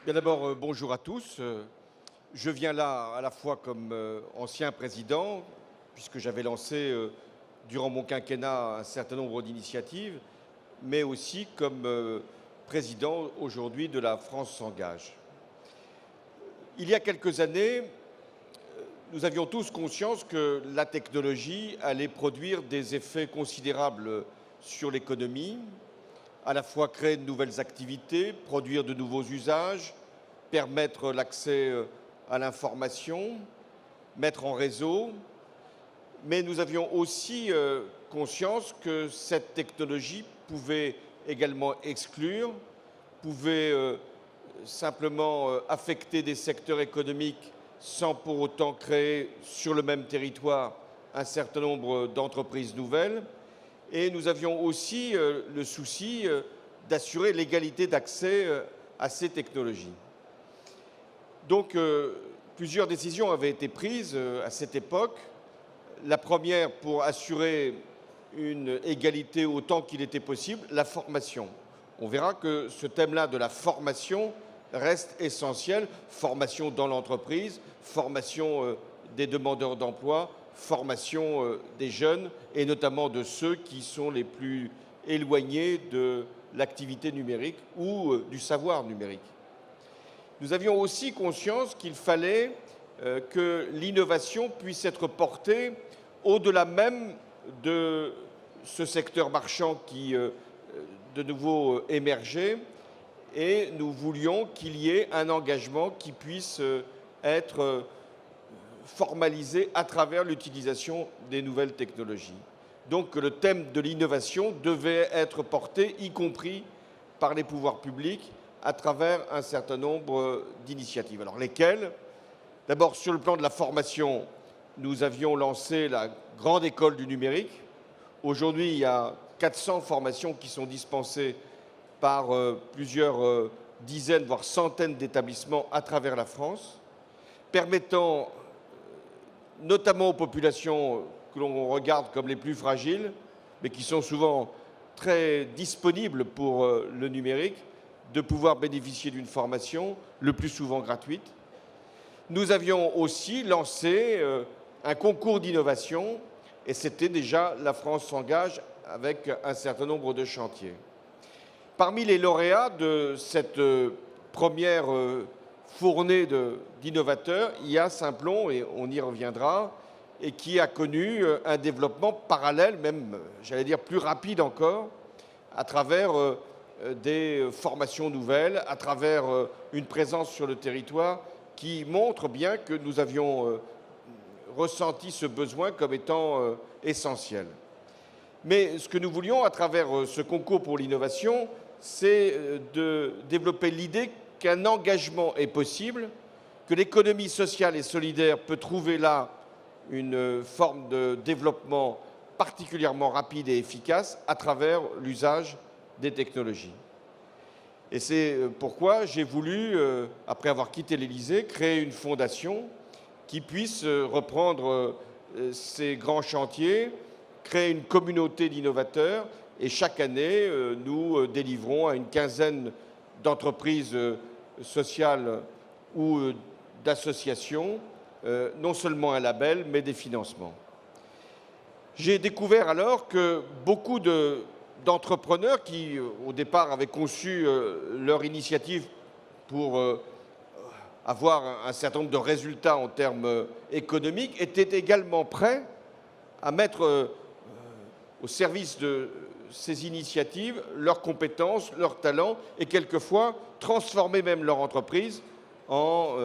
Bien d'abord, bonjour à tous. Je viens là à la fois comme ancien président, puisque j'avais lancé durant mon quinquennat un certain nombre d'initiatives, mais aussi comme président aujourd'hui de la France s'engage. Il y a quelques années, nous avions tous conscience que la technologie allait produire des effets considérables sur l'économie, à la fois créer de nouvelles activités, produire de nouveaux usages, permettre l'accès à l'information, mettre en réseau. Mais nous avions aussi conscience que cette technologie pouvait également exclure, pouvait simplement affecter des secteurs économiques sans pour autant créer sur le même territoire un certain nombre d'entreprises nouvelles. Et nous avions aussi le souci d'assurer l'égalité d'accès à ces technologies. Donc, plusieurs décisions avaient été prises à cette époque. La première, pour assurer une égalité autant qu'il était possible, la formation. On verra que ce thème-là de la formation reste essentiel. Formation dans l'entreprise, formation des demandeurs d'emploi, formation des jeunes et notamment de ceux qui sont les plus éloignés de l'activité numérique ou du savoir numérique. Nous avions aussi conscience qu'il fallait que l'innovation puisse être portée au-delà même de ce secteur marchand qui, de nouveau, émergeait. Et nous voulions qu'il y ait un engagement qui puisse être formalisé à travers l'utilisation des nouvelles technologies. Donc le thème de l'innovation devait être porté, y compris par les pouvoirs publics, à travers un certain nombre d'initiatives. Alors lesquelles? D'abord, sur le plan de la formation, nous avions lancé la grande école du numérique. Aujourd'hui, il y a 400 formations qui sont dispensées par plusieurs dizaines, voire centaines d'établissements à travers la France, permettant notamment aux populations que l'on regarde comme les plus fragiles, mais qui sont souvent très disponibles pour le numérique, de pouvoir bénéficier d'une formation, le plus souvent gratuite. Nous avions aussi lancé un concours d'innovation, et c'était déjà La France s'engage avec un certain nombre de chantiers. Parmi les lauréats de cette première fournée d'innovateurs, il y a Simplon, et on y reviendra, et qui a connu un développement parallèle, même, j'allais dire, plus rapide encore, à travers des formations nouvelles, à travers une présence sur le territoire qui montre bien que nous avions ressenti ce besoin comme étant essentiel. Mais ce que nous voulions à travers ce concours pour l'innovation, c'est de développer l'idée qu'un engagement est possible, que l'économie sociale et solidaire peut trouver là une forme de développement particulièrement rapide et efficace à travers l'usage des technologies. Et c'est pourquoi j'ai voulu, après avoir quitté l'Élysée, créer une fondation qui puisse reprendre ces grands chantiers, créer une communauté d'innovateurs. Et chaque année, nous délivrons à une quinzaine d'entreprises sociales ou d'associations non seulement un label, mais des financements. J'ai découvert alors que beaucoup d'entrepreneurs qui, au départ, avaient conçu leur initiative pour avoir un certain nombre de résultats en termes économiques, étaient également prêts à mettre au service de ces initiatives leurs compétences, leurs talents et quelquefois transformer même leur entreprise en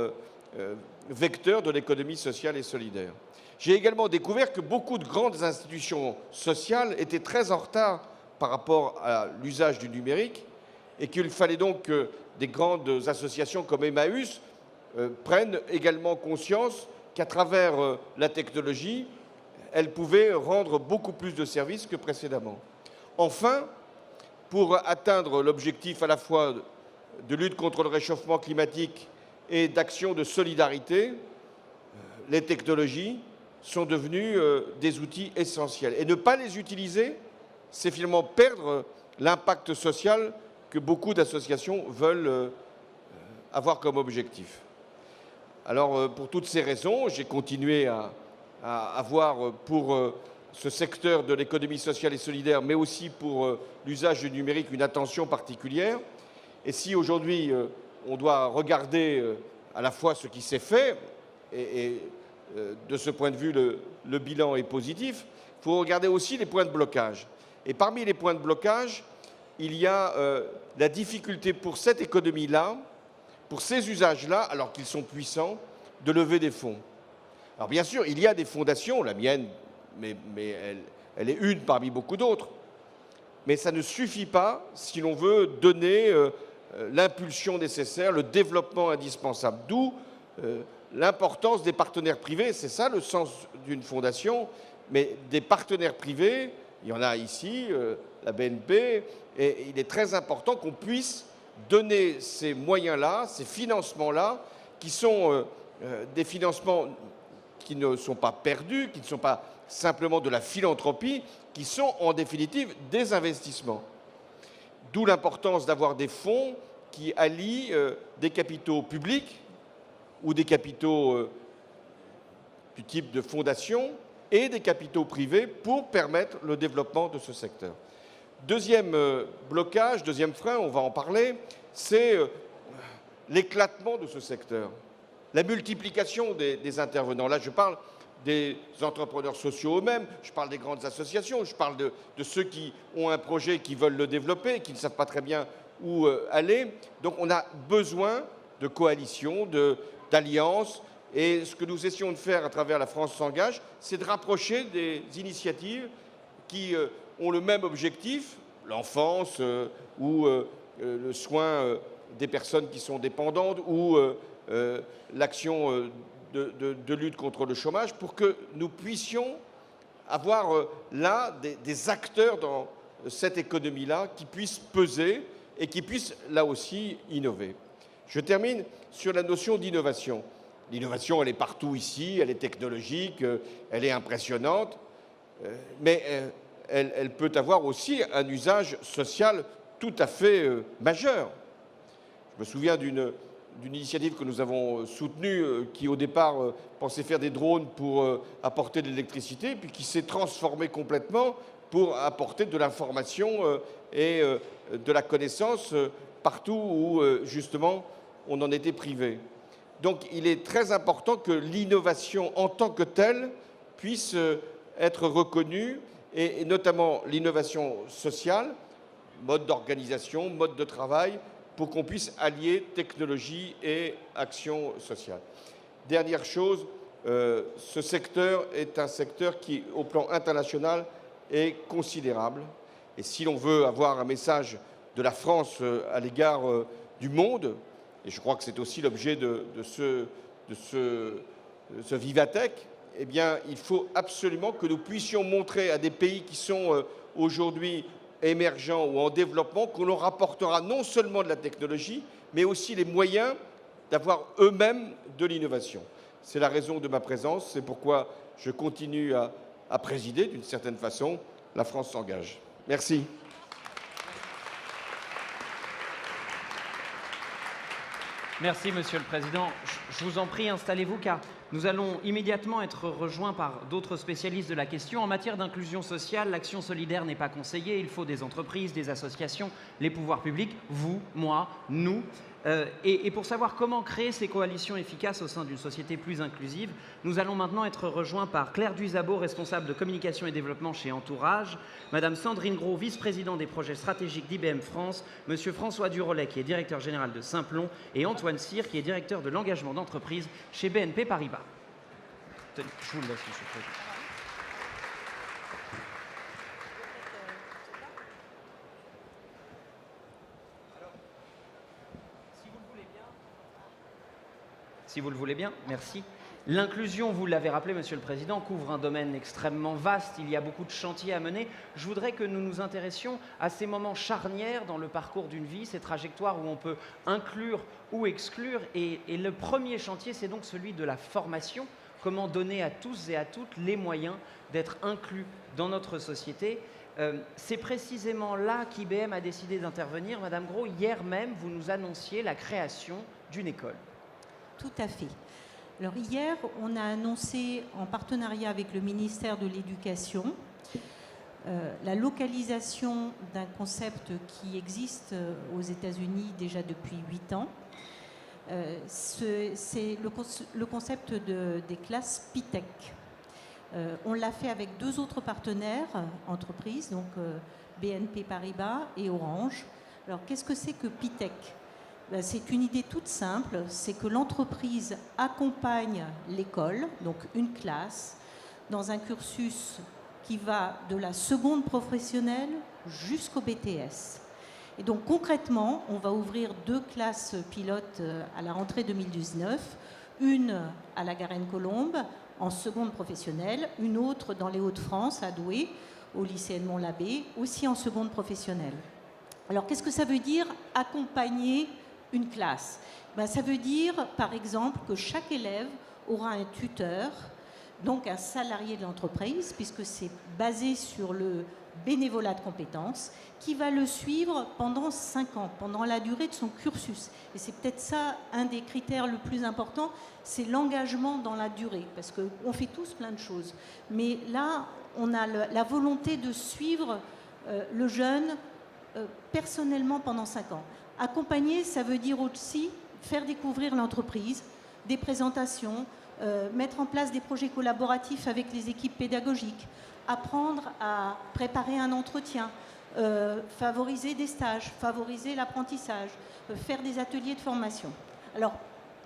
vecteur de l'économie sociale et solidaire. J'ai également découvert que beaucoup de grandes institutions sociales étaient très en retard par rapport à l'usage du numérique et qu'il fallait donc que des grandes associations comme Emmaüs prennent également conscience qu'à travers la technologie, elles pouvaient rendre beaucoup plus de services que précédemment. Enfin, pour atteindre l'objectif à la fois de lutte contre le réchauffement climatique et d'action de solidarité, les technologies sont devenues des outils essentiels. Et ne pas les utiliser, c'est finalement perdre l'impact social que beaucoup d'associations veulent avoir comme objectif. Alors, pour toutes ces raisons, j'ai continué à avoir pour ce secteur de l'économie sociale et solidaire, mais aussi pour l'usage du numérique, une attention particulière. Et si aujourd'hui, on doit regarder à la fois ce qui s'est fait, et de ce point de vue, le bilan est positif, il faut regarder aussi les points de blocage. Et parmi les points de blocage, il y a la difficulté pour cette économie-là, pour ces usages-là, alors qu'ils sont puissants, de lever des fonds. Alors bien sûr, il y a des fondations, la mienne, mais elle est une parmi beaucoup d'autres, mais ça ne suffit pas si l'on veut donner l'impulsion nécessaire, le développement indispensable. D'où l'importance des partenaires privés, c'est ça le sens d'une fondation, mais des partenaires privés, il y en a ici, la BNP, et il est très important qu'on puisse donner ces moyens-là, ces financements-là, qui sont des financements qui ne sont pas perdus, qui ne sont pas simplement de la philanthropie, qui sont en définitive des investissements. D'où l'importance d'avoir des fonds qui allient des capitaux publics ou des capitaux du type de fondation et des capitaux privés pour permettre le développement de ce secteur. Deuxième blocage, deuxième frein, on va en parler, c'est l'éclatement de ce secteur, la multiplication des intervenants. Là, je parle des entrepreneurs sociaux eux-mêmes, je parle des grandes associations, je parle de ceux qui ont un projet, qui veulent le développer, qui ne savent pas très bien où aller. Donc on a besoin de coalitions, d'alliances. Et ce que nous essayons de faire à travers La France s'engage, c'est de rapprocher des initiatives qui ont le même objectif, l'enfance ou le soin des personnes qui sont dépendantes ou l'action de lutte contre le chômage, pour que nous puissions avoir là des acteurs dans cette économie-là qui puissent peser et qui puissent là aussi innover. Je termine sur la notion d'innovation. L'innovation, elle est partout ici, elle est technologique, elle est impressionnante, mais elle peut avoir aussi un usage social tout à fait majeur. Je me souviens d'une initiative que nous avons soutenue qui, au départ, pensait faire des drones pour apporter de l'électricité, puis qui s'est transformée complètement pour apporter de l'information et de la connaissance partout où, justement, on en était privé. Donc, il est très important que l'innovation en tant que telle puisse être reconnue, et notamment l'innovation sociale, mode d'organisation, mode de travail, pour qu'on puisse allier technologie et action sociale. Dernière chose, ce secteur est un secteur qui, au plan international, est considérable. Et si l'on veut avoir un message de la France à l'égard du monde, et je crois que c'est aussi l'objet de ce Vivatech, eh bien, il faut absolument que nous puissions montrer à des pays qui sont aujourd'hui émergents ou en développement qu'on leur apportera non seulement de la technologie, mais aussi les moyens d'avoir eux-mêmes de l'innovation. C'est la raison de ma présence, c'est pourquoi je continue à présider d'une certaine façon. La France s'engage. Merci. Merci, Monsieur le Président. Je vous en prie, installez-vous, car nous allons immédiatement être rejoints par d'autres spécialistes de la question. En matière d'inclusion sociale, l'action solidaire n'est pas conseillée. Il faut des entreprises, des associations, les pouvoirs publics, vous, moi, nous. Et pour savoir comment créer ces coalitions efficaces au sein d'une société plus inclusive, nous allons maintenant être rejoints par Claire Duisabeau, responsable de communication et développement chez Entourage, Madame Sandrine Gros, vice-présidente des projets stratégiques d'IBM France, Monsieur François Durolet, qui est directeur général de Simplon, et Antoine Cyr, qui est directeur de l'engagement d'entreprise chez BNP Paribas. Je vous le laisse, Monsieur le Président. Si vous le voulez bien, merci. L'inclusion, vous l'avez rappelé, Monsieur le Président, couvre un domaine extrêmement vaste. Il y a beaucoup de chantiers à mener. Je voudrais que nous nous intéressions à ces moments charnières dans le parcours d'une vie, ces trajectoires où on peut inclure ou exclure. Et le premier chantier, c'est donc celui de la formation. Comment donner à tous et à toutes les moyens d'être inclus dans notre société. C'est précisément là qu'IBM a décidé d'intervenir. Madame Gros, hier même, vous nous annonciez la création d'une école. Tout à fait. Alors hier, on a annoncé en partenariat avec le ministère de l'Éducation la localisation d'un concept qui existe aux États-Unis déjà depuis 8 ans. C'est le concept des classes PITEC. On l'a fait avec 2 autres partenaires, entreprises, donc BNP Paribas et Orange. Alors qu'est-ce que c'est que PITEC ? C'est une idée toute simple, c'est que l'entreprise accompagne l'école, donc une classe, dans un cursus qui va de la seconde professionnelle jusqu'au BTS. Et donc concrètement, on va ouvrir 2 classes pilotes à la rentrée 2019, une à la Garenne-Colombes en seconde professionnelle, une autre dans les Hauts-de-France à Douai, au lycée Edmond-Labbé, aussi en seconde professionnelle. Alors qu'est-ce que ça veut dire accompagner une classe? Ça veut dire par exemple que chaque élève aura un tuteur, donc un salarié de l'entreprise, puisque c'est basé sur le bénévolat de compétences, qui va le suivre pendant 5 ans, pendant la durée de son cursus. Et c'est peut-être ça, un des critères le plus important, c'est l'engagement dans la durée, parce qu'on fait tous plein de choses. Mais là, on a la volonté de suivre le jeune personnellement pendant 5 ans. Accompagner, ça veut dire aussi faire découvrir l'entreprise, des présentations, mettre en place des projets collaboratifs avec les équipes pédagogiques, apprendre à préparer un entretien, favoriser des stages, favoriser l'apprentissage, faire des ateliers de formation. Alors,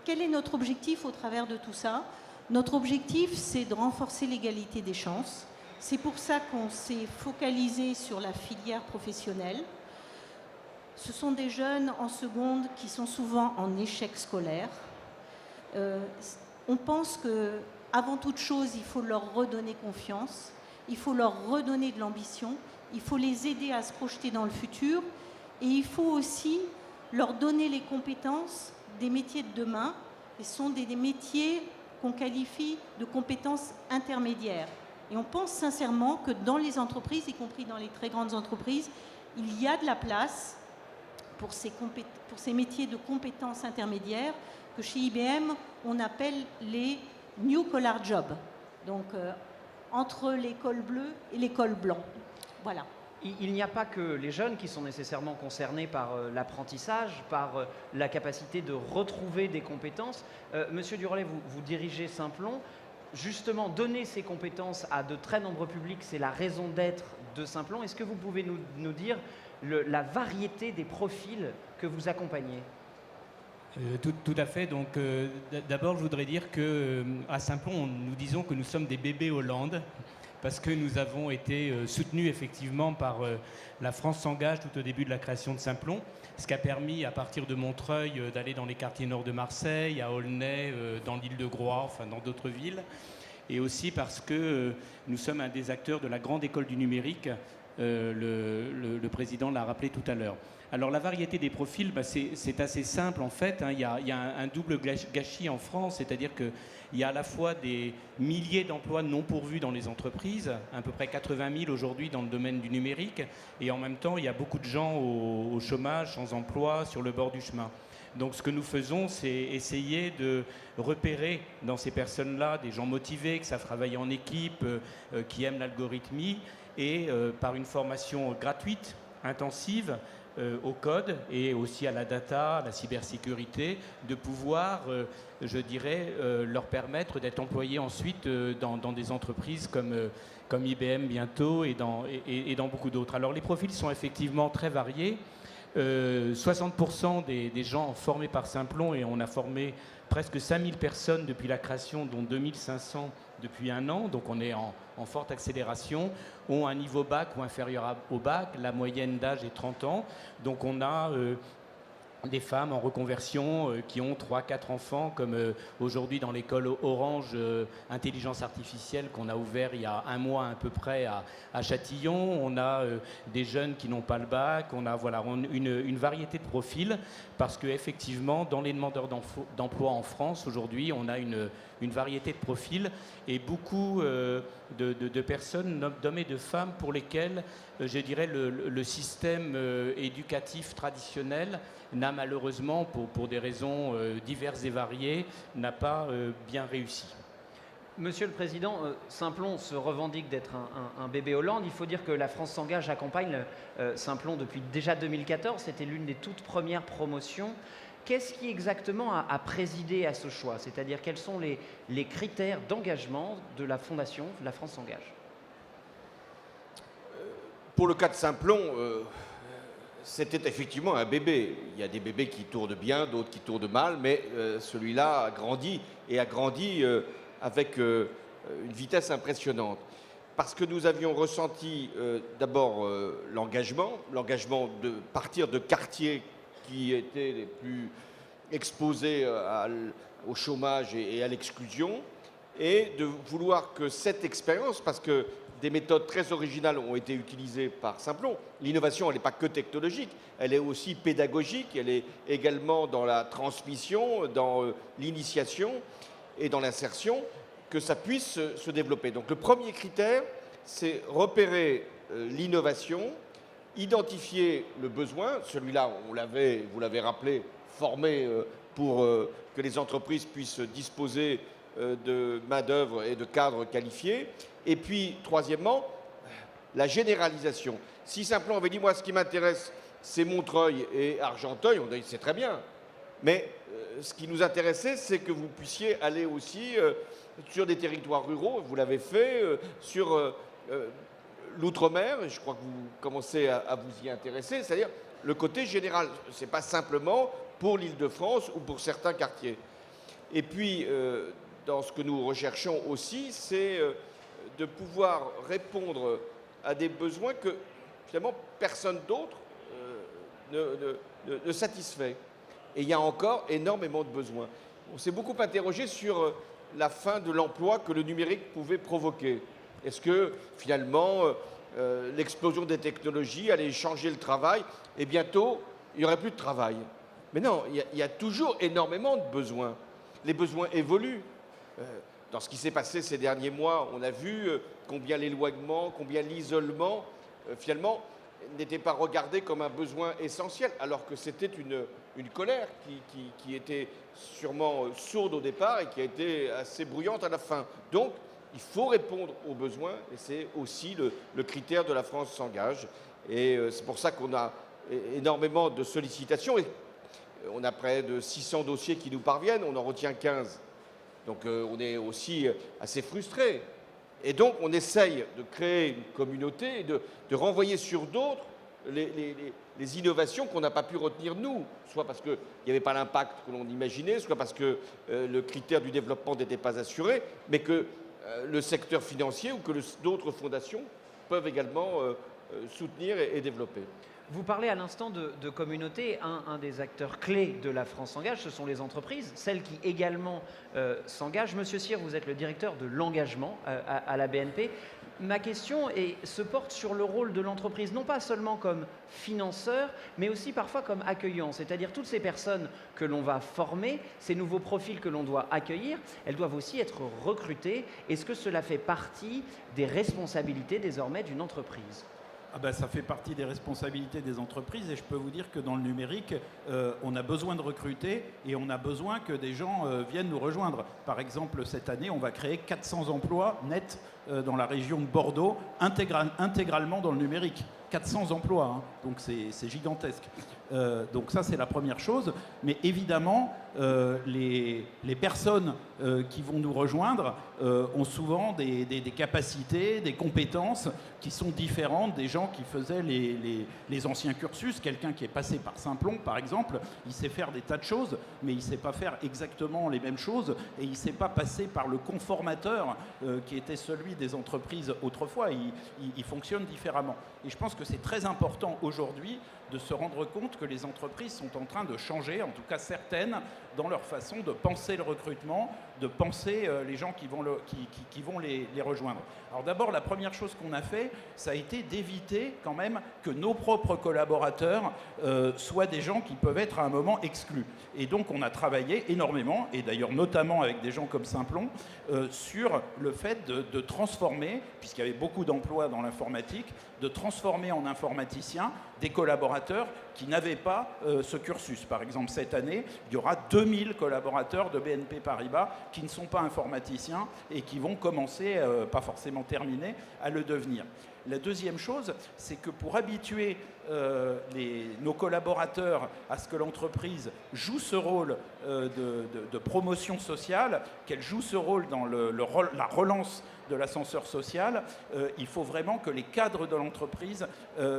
quel est notre objectif au travers de tout ça? Notre objectif, c'est de renforcer l'égalité des chances. C'est pour ça qu'on s'est focalisé sur la filière professionnelle. Ce sont des jeunes en seconde qui sont souvent en échec scolaire. On pense qu'avant toute chose, il faut leur redonner confiance, il faut leur redonner de l'ambition, il faut les aider à se projeter dans le futur et il faut aussi leur donner les compétences des métiers de demain. Et ce sont des métiers qu'on qualifie de compétences intermédiaires. Et on pense sincèrement que dans les entreprises, y compris dans les très grandes entreprises, il y a de la place pour ces métiers de compétences intermédiaires que chez IBM, on appelle les New Collar Jobs. Donc, entre l'école bleue et l'école blanc. Voilà. Il n'y a pas que les jeunes qui sont nécessairement concernés par l'apprentissage, par la capacité de retrouver des compétences. Monsieur Durlet, vous dirigez Simplon. Justement, donner ces compétences à de très nombreux publics, c'est la raison d'être de Simplon. Est-ce que vous pouvez nous dire la variété des profils que vous accompagnez? Tout à fait. Donc, d'abord, je voudrais dire qu'à Simplon, nous disons que nous sommes des bébés Hollande, parce que nous avons été soutenus effectivement par la France s'engage tout au début de la création de Simplon, ce qui a permis à partir de Montreuil d'aller dans les quartiers nord de Marseille, à Aulnay, dans l'île de Groix, enfin dans d'autres villes, et aussi parce que nous sommes un des acteurs de la grande école du numérique. Le président l'a rappelé tout à l'heure. Alors la variété des profils, c'est assez simple en fait. Il y a un double gâchis en France, c'est-à-dire qu'il y a à la fois des milliers d'emplois non pourvus dans les entreprises, à peu près 80 000 aujourd'hui dans le domaine du numérique, et en même temps il y a beaucoup de gens au chômage, sans emploi, sur le bord du chemin. Donc ce que nous faisons, c'est essayer de repérer dans ces personnes-là des gens motivés, qui savent travailler en équipe, qui aiment l'algorithmie, et par une formation gratuite, intensive, au code et aussi à la data, à la cybersécurité, de pouvoir, je dirais, leur permettre d'être employés ensuite dans des entreprises comme IBM bientôt et dans beaucoup d'autres. Alors les profils sont effectivement très variés. 60% des gens formés par Simplon, et on a formé presque 5000 personnes depuis la création, dont 2500 depuis 1 an, donc on est en forte accélération, ont un niveau bac ou inférieur au bac. La moyenne d'âge est 30 ans. Donc on a des femmes en reconversion qui ont 3-4 enfants, comme aujourd'hui dans l'école Orange Intelligence Artificielle qu'on a ouvert il y a 1 mois à peu près à Châtillon. On a des jeunes qui n'ont pas le bac. On a une variété de profils, parce qu'effectivement, dans les demandeurs d'emploi en France, aujourd'hui, on a une variété de profils et beaucoup de personnes, d'hommes et de femmes, pour lesquels, je dirais, le système éducatif traditionnel n'a n'a malheureusement, pour des raisons diverses et variées, n'a pas bien réussi. Monsieur le Président, Simplon se revendique d'être un bébé Hollande. Il faut dire que la France s'engage accompagne Simplon depuis déjà 2014. C'était l'une des toutes premières promotions. Qu'est-ce qui exactement a présidé à ce choix? C'est-à-dire quels sont les critères d'engagement de la Fondation La France s'engage? Pour le cas de Simplon, c'était effectivement un bébé. Il y a des bébés qui tournent bien, d'autres qui tournent mal, mais celui-là a grandi avec une vitesse impressionnante. Parce que nous avions ressenti d'abord l'engagement de partir de quartiers qui étaient les plus exposés au chômage et à l'exclusion, et de vouloir que cette expérience, parce que des méthodes très originales ont été utilisées par Simplon. L'innovation, elle n'est pas que technologique, elle est aussi pédagogique, elle est également dans la transmission, dans l'initiation et dans l'insertion, que ça puisse se développer. Donc le premier critère, c'est repérer l'innovation, identifier le besoin. Celui-là, vous l'avez rappelé, formé pour que les entreprises puissent disposer de main-d'œuvre et de cadres qualifiés. Et puis, troisièmement, la généralisation. Si Simplon avait dit, moi, ce qui m'intéresse, c'est Montreuil et Argenteuil, on a dit, c'est très bien. Mais ce qui nous intéressait, c'est que vous puissiez aller aussi sur des territoires ruraux, vous l'avez fait, sur l'outre-mer, et je crois que vous commencez à vous y intéresser, c'est-à-dire le côté général. Ce n'est pas simplement pour l'Île-de-France ou pour certains quartiers. Et puis, dans ce que nous recherchons aussi, c'est de pouvoir répondre à des besoins que, finalement, personne d'autre ne satisfait. Et il y a encore énormément de besoins. On s'est beaucoup interrogé sur la fin de l'emploi que le numérique pouvait provoquer. Est-ce que, finalement, l'explosion des technologies allait changer le travail et bientôt, il n'y aurait plus de travail? Mais non, il y a toujours énormément de besoins. Les besoins évoluent. Dans ce qui s'est passé ces derniers mois, on a vu combien l'éloignement, combien l'isolement, finalement, n'était pas regardé comme un besoin essentiel, alors que c'était une colère qui était sûrement sourde au départ et qui a été assez bruyante à la fin. Donc, il faut répondre aux besoins, et c'est aussi le critère de La France s'engage. Et c'est pour ça qu'on a énormément de sollicitations. Et on a près de 600 dossiers qui nous parviennent, on en retient 15. Donc on est aussi assez frustrés. Et donc on essaye de créer une communauté et de renvoyer sur d'autres les innovations qu'on n'a pas pu retenir nous, soit parce qu'il n'y avait pas l'impact que l'on imaginait, soit parce que le critère du développement n'était pas assuré, mais que le secteur financier ou que d'autres fondations peuvent également soutenir et développer. Vous parlez à l'instant de communauté. Un des acteurs clés de La France s'engage, ce sont les entreprises, celles qui également s'engagent. Monsieur Cyr, vous êtes le directeur de l'engagement à la BNP. Ma question se porte sur le rôle de l'entreprise, non pas seulement comme financeur, mais aussi parfois comme accueillant. C'est-à-dire toutes ces personnes que l'on va former, ces nouveaux profils que l'on doit accueillir, elles doivent aussi être recrutées. Est-ce que cela fait partie des responsabilités désormais d'une entreprise ? Ça fait partie des responsabilités des entreprises, et je peux vous dire que dans le numérique, on a besoin de recruter et on a besoin que des gens viennent nous rejoindre. Par exemple, cette année, on va créer 400 emplois nets dans la région de Bordeaux, intégralement dans le numérique. 400 emplois, hein, donc c'est gigantesque. Donc ça, c'est la première chose. Mais évidemment, les personnes qui vont nous rejoindre ont souvent des capacités, des compétences qui sont différentes des gens qui faisaient les anciens cursus. Quelqu'un qui est passé par Simplon, par exemple, il sait faire des tas de choses, mais il ne sait pas faire exactement les mêmes choses et il ne sait pas passer par le conformateur qui était celui des entreprises autrefois. Il fonctionne différemment. Et je pense que c'est très important aujourd'hui de se rendre compte que les entreprises sont en train de changer, en tout cas certaines, dans leur façon de penser le recrutement, de penser les gens qui vont les rejoindre. Alors d'abord, la première chose qu'on a fait, ça a été d'éviter quand même que nos propres collaborateurs soient des gens qui peuvent être à un moment exclus. Et donc on a travaillé énormément, et d'ailleurs notamment avec des gens comme Simplon, sur le fait de transformer, puisqu'il y avait beaucoup d'emplois dans l'informatique, de transformer en informaticiens des collaborateurs qui n'avaient pas ce cursus. Par exemple, cette année, il y aura 2000 collaborateurs de BNP Paribas qui ne sont pas informaticiens et qui vont commencer, pas forcément terminer, à le devenir. La deuxième chose, c'est que pour habituer nos collaborateurs à ce que l'entreprise joue ce rôle de promotion sociale, qu'elle joue ce rôle dans la relance de l'ascenseur social, il faut vraiment que les cadres de l'entreprise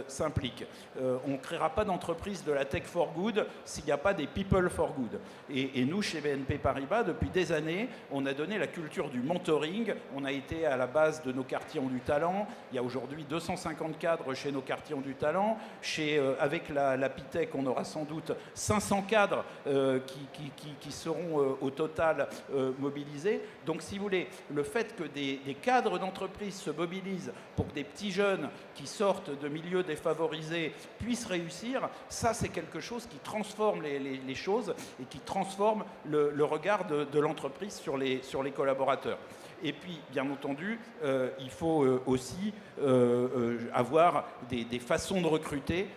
s'impliquent. On ne créera pas d'entreprise de la tech for good s'il n'y a pas des people for good. Et nous, chez BNP Paribas, depuis des années, on a donné la culture du mentoring. On a été à la base de nos quartiers ont du talent. Il y a aujourd'hui 250 cadres chez nos quartiers ont du talent. Avec la Pitech, on aura sans doute 500 cadres qui seront au total mobilisés. Donc, si vous voulez, le fait que des cadres d'entreprise se mobilisent pour que des petits jeunes qui sortent de milieux défavorisés puissent réussir, ça c'est quelque chose qui transforme les choses et qui transforme le regard de l'entreprise sur les collaborateurs. Et puis, bien entendu, il faut aussi avoir des façons de recruter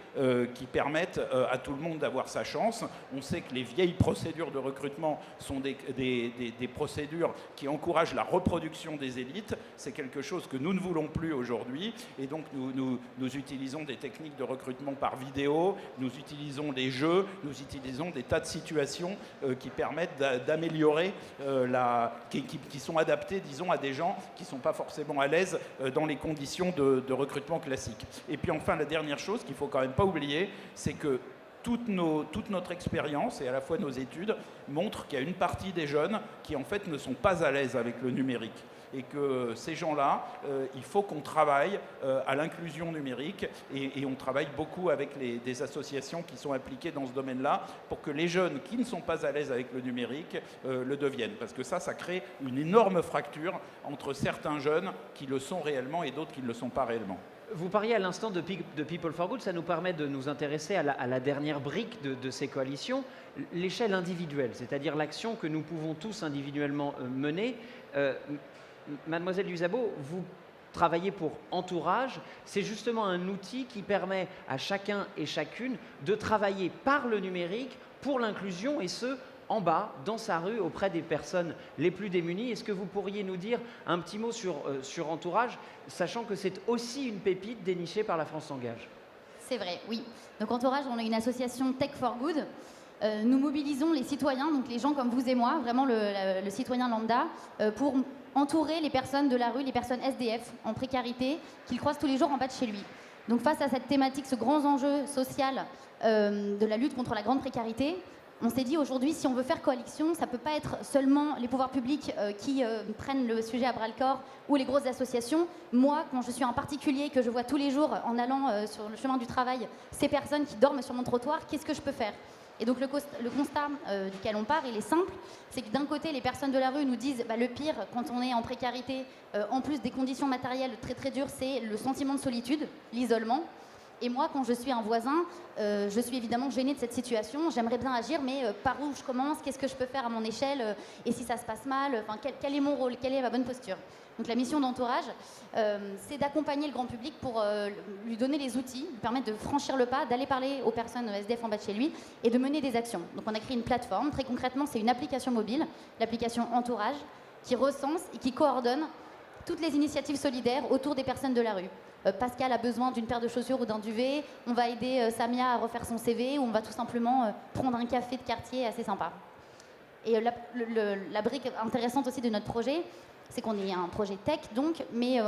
qui permettent à tout le monde d'avoir sa chance. On sait que les vieilles procédures de recrutement sont des procédures qui encouragent la reproduction des élites. C'est quelque chose que nous ne voulons plus aujourd'hui. Et donc, nous utilisons des techniques de recrutement par vidéo, nous utilisons des jeux, nous utilisons des tas de situations qui permettent d'améliorer, qui sont adaptées, disons, à des gens qui ne sont pas forcément à l'aise dans les conditions de recrutement classiques. Et puis enfin, la dernière chose qu'il ne faut quand même pas oublier, c'est que toute notre expérience et à la fois nos études montrent qu'il y a une partie des jeunes qui en fait ne sont pas à l'aise avec le numérique. Et que ces gens-là, il faut qu'on travaille à l'inclusion numérique et on travaille beaucoup avec des associations qui sont impliquées dans ce domaine-là pour que les jeunes qui ne sont pas à l'aise avec le numérique le deviennent. Parce que ça crée une énorme fracture entre certains jeunes qui le sont réellement et d'autres qui ne le sont pas réellement. Vous parliez à l'instant de People for Good, ça nous permet de nous intéresser à la dernière brique de ces coalitions, l'échelle individuelle, c'est-à-dire l'action que nous pouvons tous individuellement mener. Mademoiselle Luzabo, vous travaillez pour Entourage. C'est justement un outil qui permet à chacun et chacune de travailler par le numérique pour l'inclusion et ce, en bas, dans sa rue, auprès des personnes les plus démunies. Est-ce que vous pourriez nous dire un petit mot sur Entourage, sachant que c'est aussi une pépite dénichée par La France s'engage? C'est vrai, oui. Donc Entourage, on est une association Tech for Good. Nous mobilisons les citoyens, donc les gens comme vous et moi, vraiment le citoyen lambda, pour entourer les personnes de la rue, les personnes SDF en précarité, qu'il croise tous les jours en bas de chez lui. Donc face à cette thématique, ce grand enjeu social de la lutte contre la grande précarité, on s'est dit aujourd'hui, si on veut faire coalition, ça ne peut pas être seulement les pouvoirs publics qui prennent le sujet à bras-le-corps ou les grosses associations. Moi, quand je suis un particulier, que je vois tous les jours en allant sur le chemin du travail, ces personnes qui dorment sur mon trottoir, qu'est-ce que je peux faire ? Et donc le constat duquel on part, il est simple, c'est que d'un côté, les personnes de la rue nous disent le pire quand on est en précarité, en plus des conditions matérielles très très dures, c'est le sentiment de solitude, l'isolement. Et moi, quand je suis un voisin, je suis évidemment gênée de cette situation. J'aimerais bien agir, mais par où je commence? Qu'est-ce que je peux faire à mon échelle? Et si ça se passe mal, quel est mon rôle? Quelle est ma bonne posture? Donc la mission d'Entourage, c'est d'accompagner le grand public pour lui donner les outils, lui permettre de franchir le pas, d'aller parler aux personnes SDF en bas de chez lui et de mener des actions. Donc on a créé une plateforme. Très concrètement, c'est une application mobile, l'application Entourage, qui recense et qui coordonne toutes les initiatives solidaires autour des personnes de la rue. Pascal a besoin d'une paire de chaussures ou d'un duvet, on va aider Samia à refaire son CV ou on va tout simplement prendre un café de quartier assez sympa. Et la brique intéressante aussi de notre projet, c'est qu'on est un projet tech donc, mais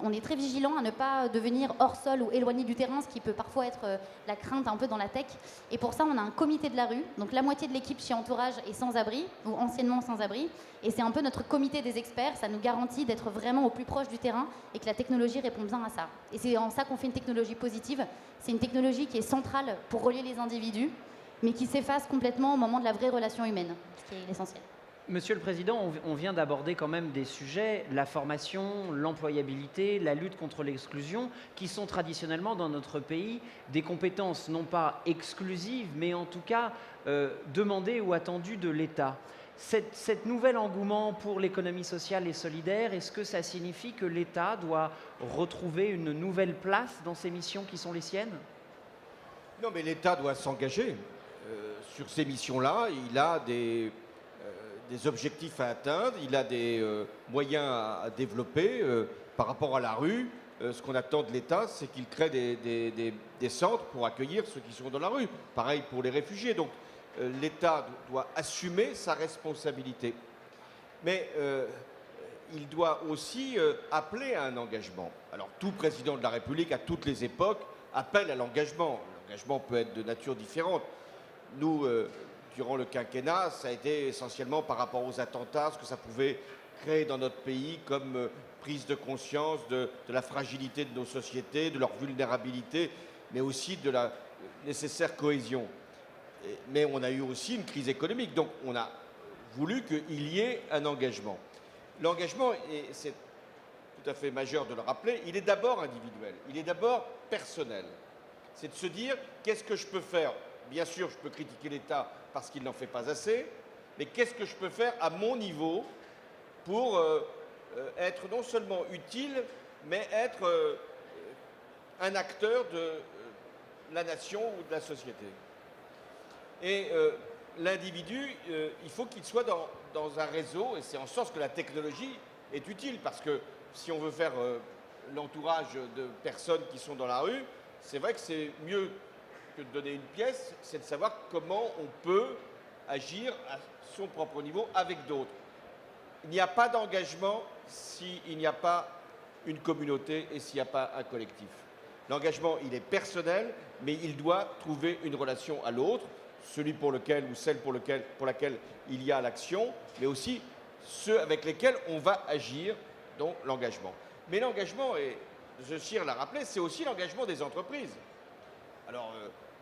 on est très vigilant à ne pas devenir hors sol ou éloigné du terrain, ce qui peut parfois être la crainte un peu dans la tech. Et pour ça, on a un comité de la rue, donc la moitié de l'équipe chez Entourage est sans-abri, ou anciennement sans-abri, et c'est un peu notre comité des experts, ça nous garantit d'être vraiment au plus proche du terrain et que la technologie répond bien à ça. Et c'est en ça qu'on fait une technologie positive, c'est une technologie qui est centrale pour relier les individus, mais qui s'efface complètement au moment de la vraie relation humaine, ce qui est l'essentiel. Monsieur le Président, on vient d'aborder quand même des sujets, la formation, l'employabilité, la lutte contre l'exclusion, qui sont traditionnellement dans notre pays des compétences non pas exclusives, mais en tout cas demandées ou attendues de l'État. Cet nouvel engouement pour l'économie sociale et solidaire, est-ce que ça signifie que l'État doit retrouver une nouvelle place dans ces missions qui sont les siennes? Non, mais l'État doit s'engager sur ces missions-là. Il a des objectifs à atteindre, il a des moyens à développer par rapport à la rue. Ce qu'on attend de l'État, c'est qu'il crée des centres pour accueillir ceux qui sont dans la rue. Pareil pour les réfugiés. Donc l'État doit assumer sa responsabilité. Mais il doit aussi appeler à un engagement. Alors tout président de la République, à toutes les époques, appelle à l'engagement. L'engagement peut être de nature différente. Nous, durant le quinquennat, ça a été essentiellement par rapport aux attentats, ce que ça pouvait créer dans notre pays comme prise de conscience de la fragilité de nos sociétés, de leur vulnérabilité, mais aussi de la nécessaire cohésion. Mais on a eu aussi une crise économique, donc on a voulu qu'il y ait un engagement. L'engagement, et c'est tout à fait majeur de le rappeler, il est d'abord individuel, il est d'abord personnel. C'est de se dire, qu'est-ce que je peux faire? Bien sûr, je peux critiquer l'État parce qu'il n'en fait pas assez, mais qu'est-ce que je peux faire à mon niveau pour être non seulement utile, mais être un acteur de la nation ou de la société. Et l'individu, il faut qu'il soit dans un réseau, et c'est en ce sens que la technologie est utile, parce que si on veut faire l'entourage de personnes qui sont dans la rue, c'est vrai que c'est mieux que de donner une pièce, c'est de savoir comment on peut agir à son propre niveau avec d'autres. Il n'y a pas d'engagement s'il n'y a pas une communauté et s'il n'y a pas un collectif. L'engagement, il est personnel, mais il doit trouver une relation à l'autre, celui pour lequel ou celle pour laquelle il y a l'action, mais aussi ceux avec lesquels on va agir, donc l'engagement. Mais l'engagement, et M. Cyr l'a rappelé, c'est aussi l'engagement des entreprises. Alors,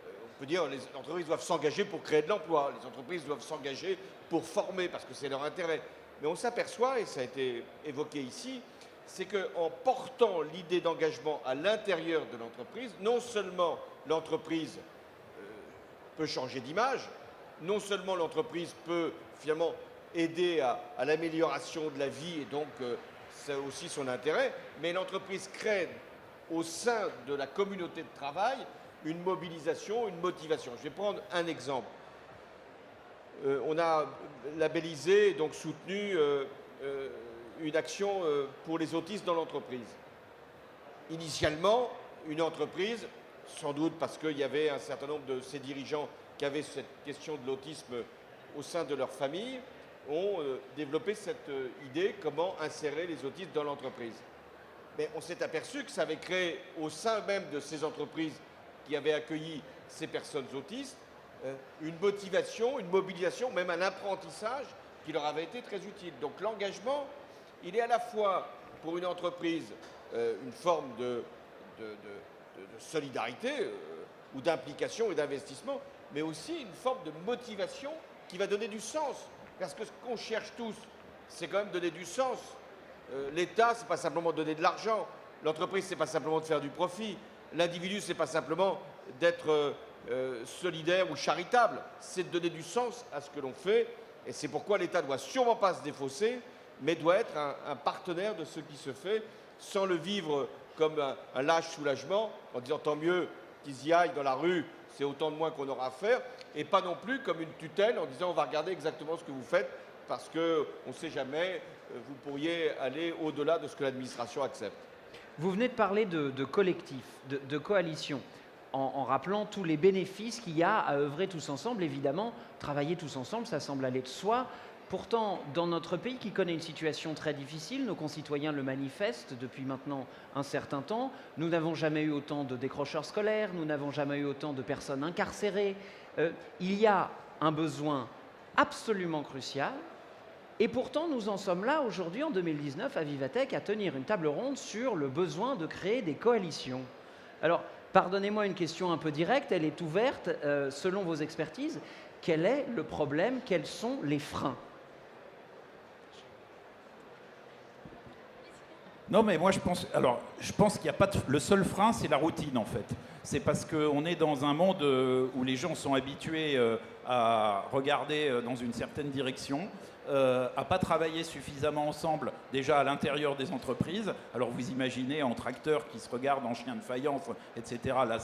on peut dire que les entreprises doivent s'engager pour créer de l'emploi, les entreprises doivent s'engager pour former, parce que c'est leur intérêt. Mais on s'aperçoit, et ça a été évoqué ici, c'est qu'en portant l'idée d'engagement à l'intérieur de l'entreprise, non seulement l'entreprise peut changer d'image, non seulement l'entreprise peut finalement aider à l'amélioration de la vie, et donc c'est aussi son intérêt, mais l'entreprise crée au sein de la communauté de travail une mobilisation, une motivation. Je vais prendre un exemple. On a labellisé, donc soutenu une action pour les autistes dans l'entreprise. Initialement, une entreprise, sans doute parce qu'il y avait un certain nombre de ses dirigeants qui avaient cette question de l'autisme au sein de leur famille, ont développé cette idée, comment insérer les autistes dans l'entreprise. Mais on s'est aperçu que ça avait créé au sein même de ces entreprises qui avaient accueilli ces personnes autistes, une motivation, une mobilisation, même un apprentissage qui leur avait été très utile. Donc l'engagement, il est à la fois pour une entreprise une forme de solidarité ou d'implication et d'investissement, mais aussi une forme de motivation qui va donner du sens. Parce que ce qu'on cherche tous, c'est quand même donner du sens. L'État, ce n'est pas simplement donner de l'argent. L'entreprise, ce n'est pas simplement de faire du profit. L'individu, ce n'est pas simplement d'être solidaire ou charitable. C'est de donner du sens à ce que l'on fait. Et c'est pourquoi l'État ne doit sûrement pas se défausser, mais doit être un partenaire de ce qui se fait, sans le vivre comme un lâche soulagement, en disant tant mieux qu'ils y aillent dans la rue, c'est autant de moins qu'on aura à faire, et pas non plus comme une tutelle en disant on va regarder exactement ce que vous faites, parce qu'on ne sait jamais, vous pourriez aller au-delà de ce que l'administration accepte. Vous venez de parler de collectif, de coalition, en rappelant tous les bénéfices qu'il y a à œuvrer tous ensemble. Évidemment, travailler tous ensemble, ça semble aller de soi. Pourtant, dans notre pays qui connaît une situation très difficile, nos concitoyens le manifestent depuis maintenant un certain temps, nous n'avons jamais eu autant de décrocheurs scolaires, nous n'avons jamais eu autant de personnes incarcérées. Il y a un besoin absolument crucial. Et pourtant, nous en sommes là aujourd'hui, en 2019, à Vivatech, à tenir une table ronde sur le besoin de créer des coalitions. Alors, Pardonnez-moi une question un peu directe, elle est ouverte. Selon vos expertises, quel est le problème? Quels sont les freins? Non, mais moi je pense qu'il n'y a pas le seul frein, c'est la routine en fait. C'est parce qu'on est dans un monde où les gens sont habitués à regarder dans une certaine direction, à pas travailler suffisamment ensemble déjà à l'intérieur des entreprises. Alors vous imaginez entre acteurs qui se regardent en chien de faïence, etc. Là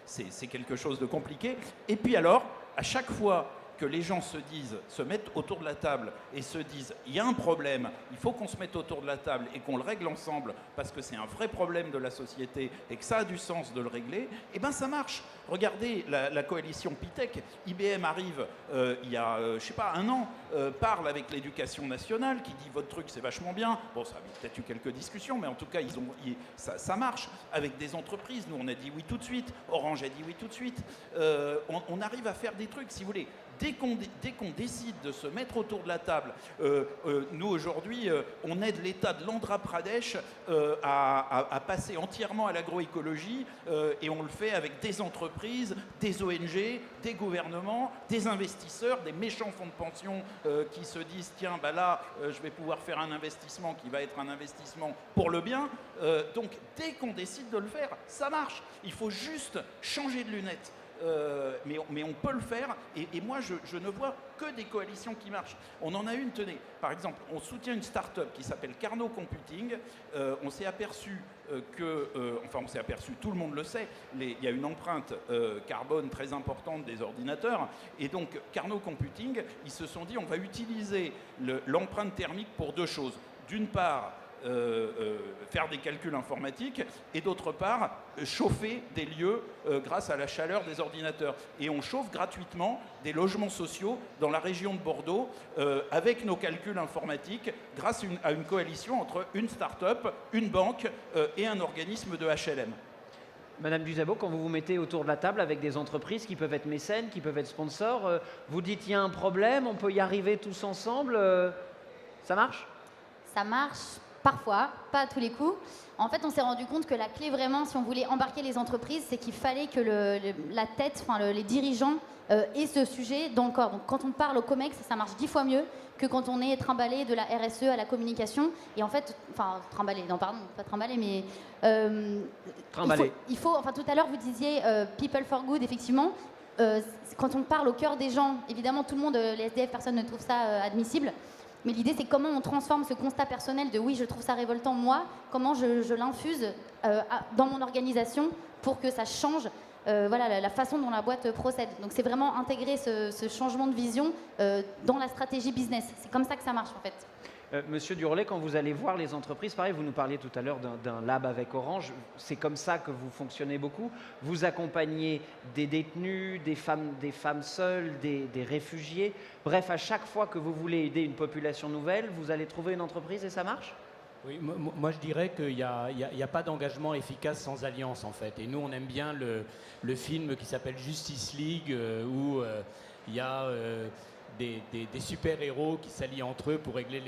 c'est quelque chose de compliqué. Et puis alors, à chaque fois que les gens se mettent autour de la table et se disent il y a un problème, il faut qu'on se mette autour de la table et qu'on le règle ensemble parce que c'est un vrai problème de la société et que ça a du sens de le régler, et bien ça marche. Regardez la coalition Pitech, IBM arrive il y a, je sais pas, un an, parle avec l'éducation nationale qui dit votre truc c'est vachement bien. Bon, ça a peut-être eu quelques discussions, mais en tout cas ça marche. Avec des entreprises, nous on a dit oui tout de suite, Orange a dit oui tout de suite. On arrive à faire des trucs, si vous voulez. Dès qu'on décide de se mettre autour de la table, nous aujourd'hui, on aide l'État de l'Andhra Pradesh à passer entièrement à l'agroécologie et on le fait avec des entreprises, des ONG, des gouvernements, des investisseurs, des méchants fonds de pension qui se disent tiens, bah là, je vais pouvoir faire un investissement qui va être un investissement pour le bien. Donc dès qu'on décide de le faire, ça marche. Il faut juste changer de lunettes. Mais on peut le faire et moi je ne vois que des coalitions qui marchent. On en a une, tenez, par exemple, on soutient une start-up qui s'appelle Carnot Computing. On s'est aperçu on s'est aperçu, tout le monde le sait, il y a une empreinte carbone très importante des ordinateurs et donc Carnot Computing, ils se sont dit on va utiliser l'empreinte thermique pour deux choses. D'une part, faire des calculs informatiques et d'autre part chauffer des lieux grâce à la chaleur des ordinateurs. Et on chauffe gratuitement des logements sociaux dans la région de Bordeaux avec nos calculs informatiques grâce à une coalition entre une start-up, une banque et un organisme de HLM. Madame Duzabo, quand vous vous mettez autour de la table avec des entreprises qui peuvent être mécènes, qui peuvent être sponsors, vous dites il y a un problème, on peut y arriver tous ensemble, ça marche? Ça marche. Parfois, pas à tous les coups. En fait, on s'est rendu compte que la clé vraiment, si on voulait embarquer les entreprises, c'est qu'il fallait que la tête, les dirigeants aient ce sujet dans le corps. Donc quand on parle au COMEX, ça marche 10 fois mieux que quand on est trimballé de la RSE à la communication. Et en fait, trimballé, non pardon, pas trimballé, mais... trimballé. Tout à l'heure, vous disiez People for Good, effectivement. Quand on parle au cœur des gens, évidemment, tout le monde, les SDF, personne ne trouve ça admissible. Mais l'idée, c'est comment on transforme ce constat personnel de oui, je trouve ça révoltant, moi, comment je l'infuse dans mon organisation pour que ça change la façon dont la boîte procède. Donc c'est vraiment intégrer ce changement de vision dans la stratégie business. C'est comme ça que ça marche en fait. Monsieur Durlet, quand vous allez voir les entreprises, pareil, vous nous parliez tout à l'heure d'un lab avec Orange, c'est comme ça que vous fonctionnez beaucoup. Vous accompagnez des détenus, des femmes seules, des réfugiés. Bref, à chaque fois que vous voulez aider une population nouvelle, vous allez trouver une entreprise et ça marche? Oui, moi je dirais qu'il n'y a pas d'engagement efficace sans alliance en fait. Et nous on aime bien le film qui s'appelle Justice League où il y a... des super-héros qui s'allient entre eux pour régler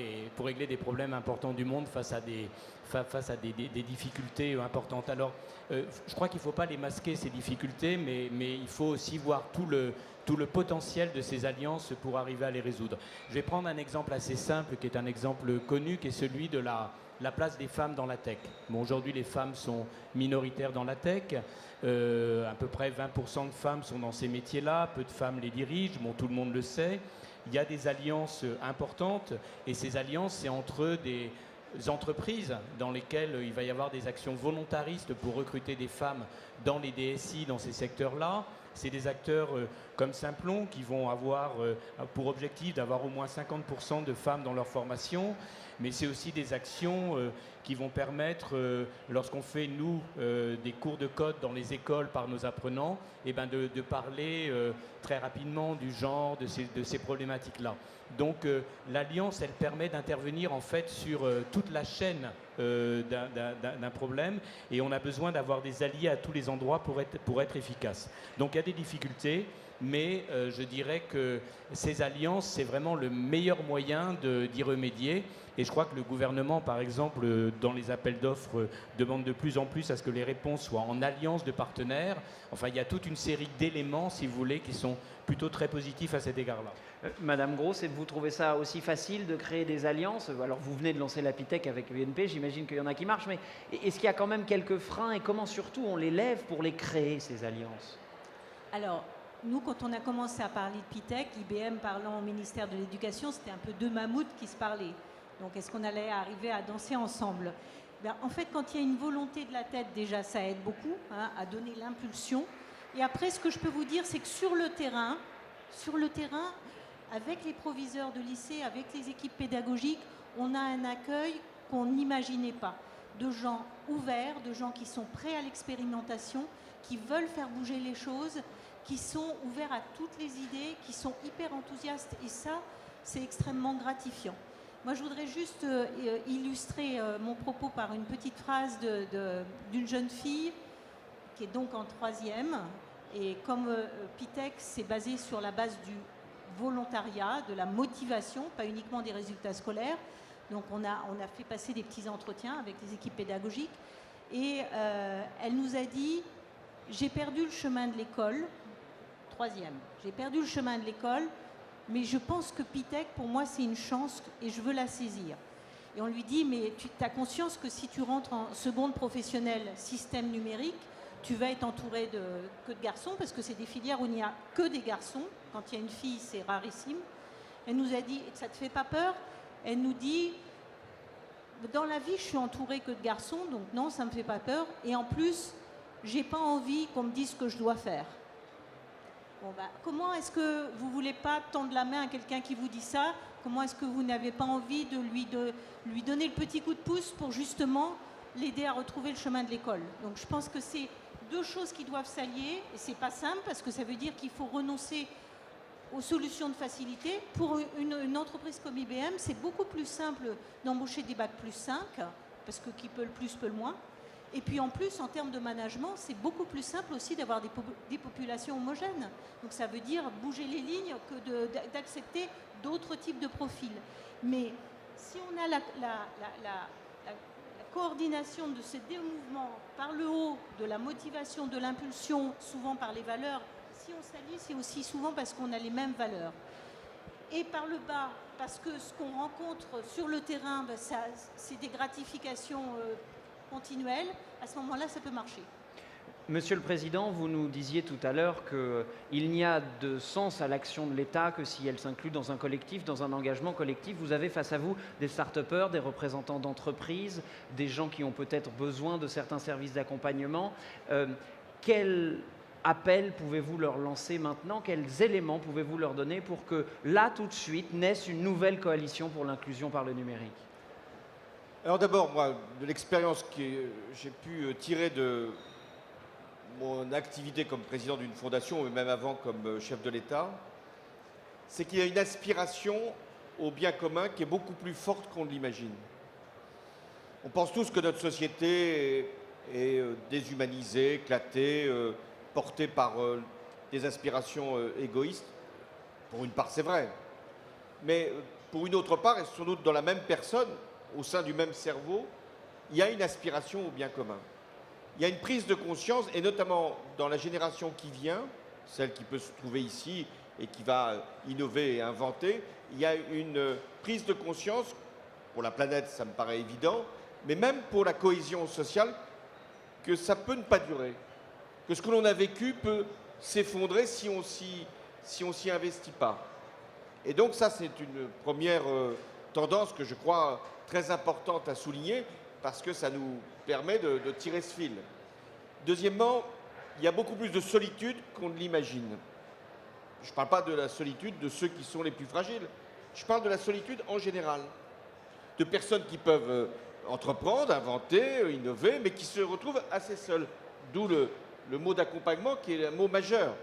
des problèmes importants du monde face à des difficultés importantes. Alors, je crois qu'il ne faut pas les masquer, ces difficultés, mais il faut aussi voir tout le potentiel de ces alliances pour arriver à les résoudre. Je vais prendre un exemple assez simple, qui est un exemple connu, qui est celui de la place des femmes dans la tech. Bon, aujourd'hui, les femmes sont minoritaires dans la tech. À peu près 20% de femmes sont dans ces métiers-là. Peu de femmes les dirigent. Bon, tout le monde le sait. Il y a des alliances importantes. Et ces alliances, c'est entre des entreprises dans lesquelles il va y avoir des actions volontaristes pour recruter des femmes dans les DSI, dans ces secteurs-là. C'est des acteurs comme Simplon qui vont avoir pour objectif d'avoir au moins 50% de femmes dans leur formation. Mais c'est aussi des actions qui vont permettre, lorsqu'on fait, nous, des cours de code dans les écoles par nos apprenants, de parler très rapidement du genre, de ces problématiques-là. Donc l'alliance, elle permet d'intervenir en fait sur toute la chaîne d'un problème et on a besoin d'avoir des alliés à tous les endroits pour être efficace. Donc il y a des difficultés. mais je dirais que ces alliances, c'est vraiment le meilleur moyen d'y remédier. Et je crois que le gouvernement, par exemple, dans les appels d'offres, demande de plus en plus à ce que les réponses soient en alliance de partenaires. Enfin, il y a toute une série d'éléments, si vous voulez, qui sont plutôt très positifs à cet égard-là. Madame Gross, vous trouvez ça aussi facile de créer des alliances? Alors, vous venez de lancer la PITEC avec BNP, j'imagine qu'il y en a qui marchent, mais est-ce qu'il y a quand même quelques freins et comment surtout on les lève pour les créer, ces alliances? Alors, nous, quand on a commencé à parler de PITEC, IBM parlant au ministère de l'Éducation, c'était un peu deux mammouths qui se parlaient. Donc, est-ce qu'on allait arriver à danser ensemble? En fait, quand il y a une volonté de la tête, déjà, ça aide beaucoup à donner l'impulsion. Et après, ce que je peux vous dire, c'est que sur le terrain, avec les proviseurs de lycée, avec les équipes pédagogiques, on a un accueil qu'on n'imaginait pas. De gens ouverts, de gens qui sont prêts à l'expérimentation, qui veulent faire bouger les choses, qui sont ouverts à toutes les idées, qui sont hyper enthousiastes. Et ça, c'est extrêmement gratifiant. Moi, je voudrais juste illustrer mon propos par une petite phrase d'une jeune fille qui est donc en 3e. Et comme PITEC, c'est basé sur la base du volontariat, de la motivation, pas uniquement des résultats scolaires. Donc, on a fait passer des petits entretiens avec les équipes pédagogiques. Et elle nous a dit, j'ai perdu le chemin de l'école, 3e, j'ai perdu le chemin de l'école, mais je pense que PITEC, pour moi, c'est une chance et je veux la saisir. Et on lui dit, mais tu as conscience que si tu rentres en seconde professionnelle système numérique, tu vas être entouré que de garçons, parce que c'est des filières où il n'y a que des garçons. Quand il y a une fille, c'est rarissime. Elle nous a dit, ça ne te fait pas peur? Elle nous dit, dans la vie, je suis entourée que de garçons, donc non, ça ne me fait pas peur. Et en plus, j'ai pas envie qu'on me dise ce que je dois faire. Bon, comment est-ce que vous ne voulez pas tendre la main à quelqu'un qui vous dit ça? Comment est-ce que vous n'avez pas envie de lui donner le petit coup de pouce pour justement l'aider à retrouver le chemin de l'école? Donc je pense que c'est deux choses qui doivent s'allier, et c'est pas simple parce que ça veut dire qu'il faut renoncer aux solutions de facilité. Pour une entreprise comme IBM, c'est beaucoup plus simple d'embaucher des bacs plus 5, parce que qui peut le plus peut le moins. Et puis en plus, en termes de management, c'est beaucoup plus simple aussi d'avoir des populations homogènes. Donc ça veut dire bouger les lignes que d'accepter d'autres types de profils. Mais si on a la coordination de ces deux mouvements par le haut, de la motivation, de l'impulsion, souvent par les valeurs, si on s'allie, c'est aussi souvent parce qu'on a les mêmes valeurs. Et par le bas, parce que ce qu'on rencontre sur le terrain, c'est des gratifications continuelle, à ce moment-là, ça peut marcher. Monsieur le Président, vous nous disiez tout à l'heure qu'il n'y a de sens à l'action de l'État que si elle s'inclut dans un collectif, dans un engagement collectif. Vous avez face à vous des start-upers, des représentants d'entreprises, des gens qui ont peut-être besoin de certains services d'accompagnement. Quel appel pouvez-vous leur lancer maintenant? Quels éléments pouvez-vous leur donner pour que là, tout de suite, naisse une nouvelle coalition pour l'inclusion par le numérique? Alors d'abord, moi, de l'expérience que j'ai pu tirer de mon activité comme président d'une fondation, et même avant comme chef de l'État, c'est qu'il y a une aspiration au bien commun qui est beaucoup plus forte qu'on ne l'imagine. On pense tous que notre société est déshumanisée, éclatée, portée par des aspirations égoïstes. Pour une part, c'est vrai. Mais pour une autre part, et sans doute dans la même personne, au sein du même cerveau, il y a une aspiration au bien commun. Il y a une prise de conscience, et notamment dans la génération qui vient, celle qui peut se trouver ici et qui va innover et inventer, il y a une prise de conscience, pour la planète, ça me paraît évident, mais même pour la cohésion sociale, que ça peut ne pas durer, que ce que l'on a vécu peut s'effondrer si on s'y investit pas. Et donc ça, c'est une première tendance que je crois très importante à souligner parce que ça nous permet de tirer ce fil. Deuxièmement, il y a beaucoup plus de solitude qu'on ne l'imagine. Je ne parle pas de la solitude de ceux qui sont les plus fragiles. Je parle de la solitude en général. De personnes qui peuvent entreprendre, inventer, innover, mais qui se retrouvent assez seules. D'où le mot d'accompagnement qui est un mot majeur.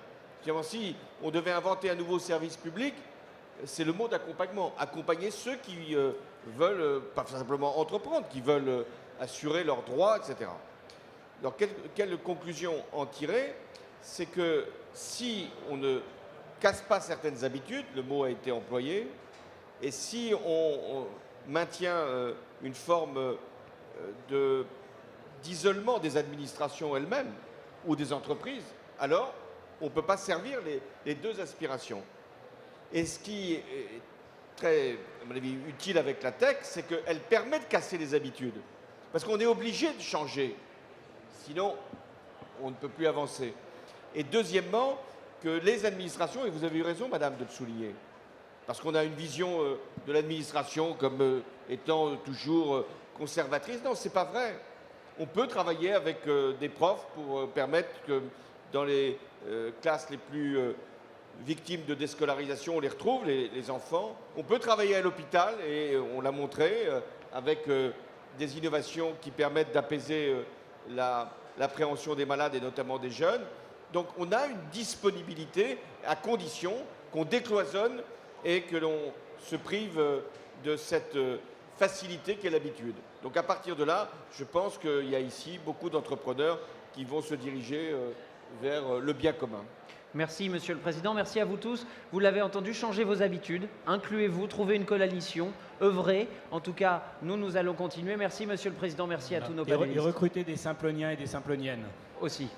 Si on devait inventer un nouveau service public, c'est le mot d'accompagnement. Accompagner ceux qui veulent, pas simplement entreprendre, qui veulent assurer leurs droits, etc. Alors, quelle conclusion en tirer? C'est que si on ne casse pas certaines habitudes, le mot a été employé, et si on maintient une forme d'isolement des administrations elles-mêmes ou des entreprises, alors on ne peut pas servir les deux aspirations. Et ce qui est très, à mon avis, utile avec la tech, c'est qu'elle permet de casser les habitudes. Parce qu'on est obligé de changer, sinon on ne peut plus avancer. Et deuxièmement, que les administrations, et vous avez eu raison, madame, de le souligner, parce qu'on a une vision de l'administration comme étant toujours conservatrice. Non, ce n'est pas vrai. On peut travailler avec des profs pour permettre que dans les classes les plus victimes de déscolarisation, on les retrouve, les enfants. On peut travailler à l'hôpital, et on l'a montré, avec des innovations qui permettent d'apaiser l'appréhension des malades et notamment des jeunes. Donc on a une disponibilité à condition qu'on décloisonne et que l'on se prive de cette facilité qu'est l'habitude. Donc à partir de là, je pense qu'il y a ici beaucoup d'entrepreneurs qui vont se diriger vers le bien commun. Merci, Monsieur le Président. Merci à vous tous. Vous l'avez entendu, changez vos habitudes, incluez-vous, trouvez une coalition, œuvrez. En tout cas, nous allons continuer. Merci, Monsieur le Président. Merci à tous nos panélistes. Et recruter des Simploniens et des Simploniennes. Aussi.